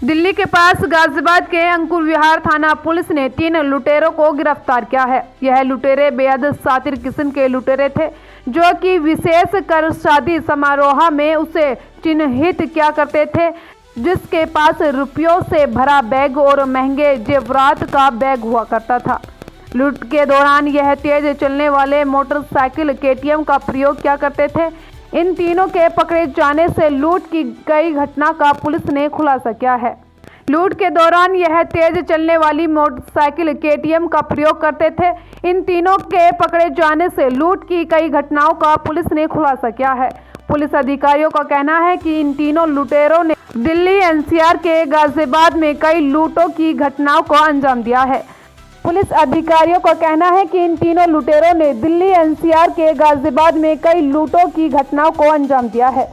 दिल्ली के पास गाजियाबाद के अंकुर विहार थाना पुलिस ने 3 लुटेरों को गिरफ्तार किया है। यह लुटेरे बेहद शातिर किस्म के लुटेरे थे, जो कि विशेष कर शादी समारोह में उसे चिन्हित किया करते थे, जिसके पास रुपयों से भरा बैग और महंगे जेवरात का बैग हुआ करता था। लूट के दौरान यह तेज चलने वाले मोटरसाइकिल KTM का प्रयोग किया करते थे। इन तीनों के पकड़े जाने से लूट की गई घटना का पुलिस ने खुलासा किया है। लूट के दौरान यह तेज चलने वाली मोटरसाइकिल KTM का प्रयोग करते थे। इन तीनों के पकड़े जाने से लूट की कई घटनाओं का पुलिस ने खुलासा किया है। पुलिस अधिकारियों का कहना है कि इन तीनों लुटेरों ने दिल्ली NCR के गाजियाबाद में कई लूटों की घटनाओं को अंजाम दिया है। पुलिस अधिकारियों का कहना है कि इन तीनों लुटेरों ने दिल्ली NCR के गाजियाबाद में कई लूटों की घटनाओं को अंजाम दिया है।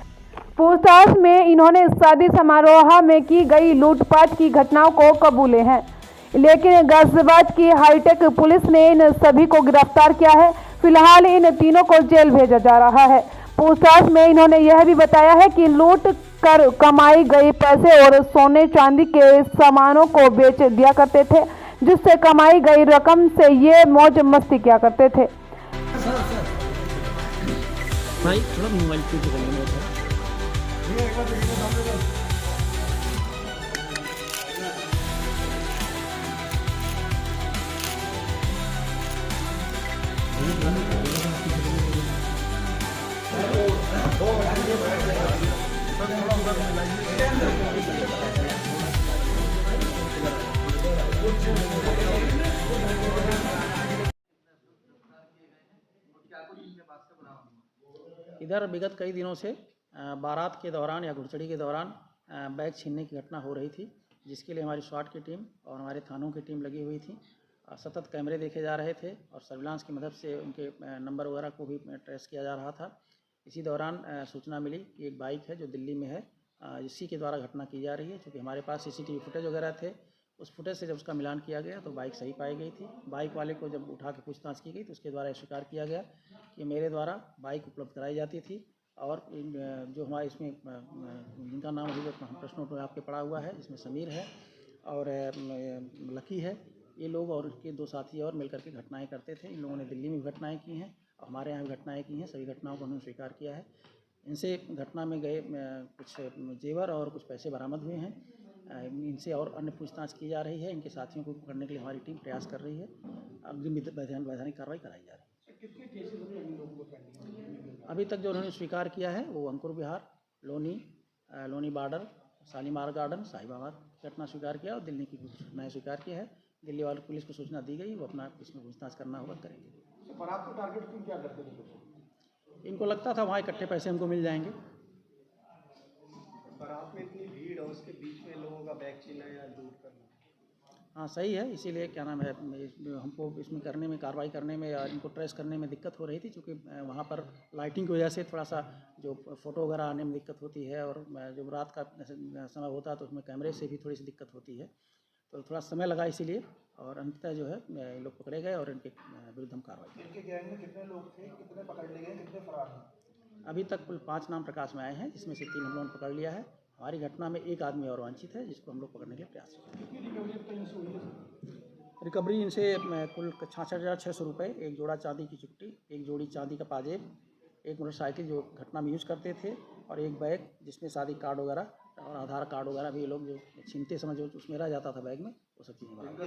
पूछताछ में इन्होंने शादी समारोह में की गई लूटपाट की घटनाओं को कबूले हैं, लेकिन गाजियाबाद की हाईटेक पुलिस ने इन सभी को गिरफ्तार किया है। फिलहाल इन तीनों को जेल भेजा जा रहा है। पूछताछ में इन्होंने यह भी बताया है कि लूट कर कमाई गई पैसे और सोने चांदी के सामानों को बेच दिया करते थे, जिससे कमाई गई रकम से ये मौज मस्ती किया करते थे। भाई थोड़ा मोबाइल पे इधर विगत कई दिनों से बारात के दौरान या घुड़चढ़ी के दौरान बैग छीनने की घटना हो रही थी, जिसके लिए हमारी स्वाट की टीम और हमारे थानों की टीम लगी हुई थी। सतत कैमरे देखे जा रहे थे और सर्विलांस की मदद से उनके नंबर वगैरह को भी ट्रेस किया जा रहा था। इसी दौरान सूचना मिली कि एक बाइक है जो दिल्ली में है, इसी के द्वारा घटना की जा रही है। चूँकि हमारे पास CCTV फुटेज वगैरह थे, उस फुटेज से जब उसका मिलान किया गया तो बाइक सही पाई गई थी। बाइक वाले को जब उठा के पूछताछ की गई तो उसके द्वारा स्वीकार किया गया कि मेरे द्वारा बाइक उपलब्ध कराई जाती थी और जो हमारे इसमें जिनका नाम अभी हम प्रश्न नोट में आपके पड़ा हुआ है, जिसमें समीर है और लकी है, ये लोग और उसके 2 साथी और मिलकर के घटनाएं करते थे। इन लोगों ने दिल्ली में भी घटनाएं की हैं और हमारे यहाँ भी घटनाएं की हैं। सभी घटनाओं को उन्होंने स्वीकार किया है। इनसे घटना में गए कुछ जेवर और कुछ पैसे बरामद हुए हैं। इनसे और अन्य पूछताछ की जा रही है। इनके साथियों को पकड़ने के लिए हमारी टीम प्रयास कर रही है। अग्रिम वैधानिक कार्रवाई कराई जा रही है। कितने केसेस में इन लोगों को पेंडिंग? अभी तक जो उन्होंने स्वीकार किया है वो अंकुर विहार, लोनी बॉर्डर, शालीमार गार्डन, साहिबाबाद घटना स्वीकार किया और दिल्ली की कुछ घटनाएँ स्वीकार की है। दिल्ली वाली पुलिस को सूचना दी गई, वो अपना इसमें पूछताछ करना होगा, करेंगे। बारात को टारगेट क्यों क्या करते थे? इनको लगता था वहाँ इकट्ठे पैसे हमको मिल जाएंगे। बारात में इतनी भीड़ और उसके बीच में लोगों का बैग छीनना या लूट करना, हाँ सही है, इसीलिए क्या नाम है, हमको इसमें करने में, कार्रवाई करने में या इनको ट्रेस करने में दिक्कत हो रही थी। चूँकि वहाँ पर लाइटिंग की वजह से थोड़ा सा जो फ़ोटो वगैरह आने में दिक्कत होती है और जब रात का समय होता है तो उसमें कैमरे से भी थोड़ी सी दिक्कत होती है, तो थोड़ा समय लगा इसीलिए। और अंततः जो है ये लोग पकड़े गए और इनके विरुद्ध हम कार्रवाई। इनके गैंग में कितने लोग थे, कितने पकड़ लिए गए, कितने फरार हैं? अभी तक कुल 5 नाम प्रकाश में आए हैं, जिसमें से 3 हम लोगों ने पकड़ लिया है। हमारी घटना में एक आदमी और वांछित है, जिसको हम लोग पकड़ने के लिए प्रयास कर रहे हैं। रिकवरी इनसे कुल 66,600 रुपये, एक जोड़ा चांदी की चुट्टी, एक जोड़ी चांदी का पाजेब, एक मोटरसाइकिल जो घटना में यूज करते थे और एक बैग जिसमें शादी कार्ड वगैरह और आधार कार्ड वगैरह भी ये लोग जो छीनते समय जो उसमें रह जाता था बैग में, वो सब चीज़ें बरामद।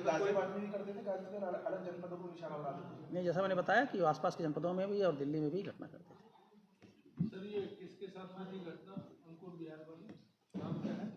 नहीं, जैसा मैंने बताया कि आसपास के जनपदों में भी और दिल्ली में भी घटना करते थे। सर, ये किसके साथ हुई घटना? अंकुर विहार वाली नाम क्या है?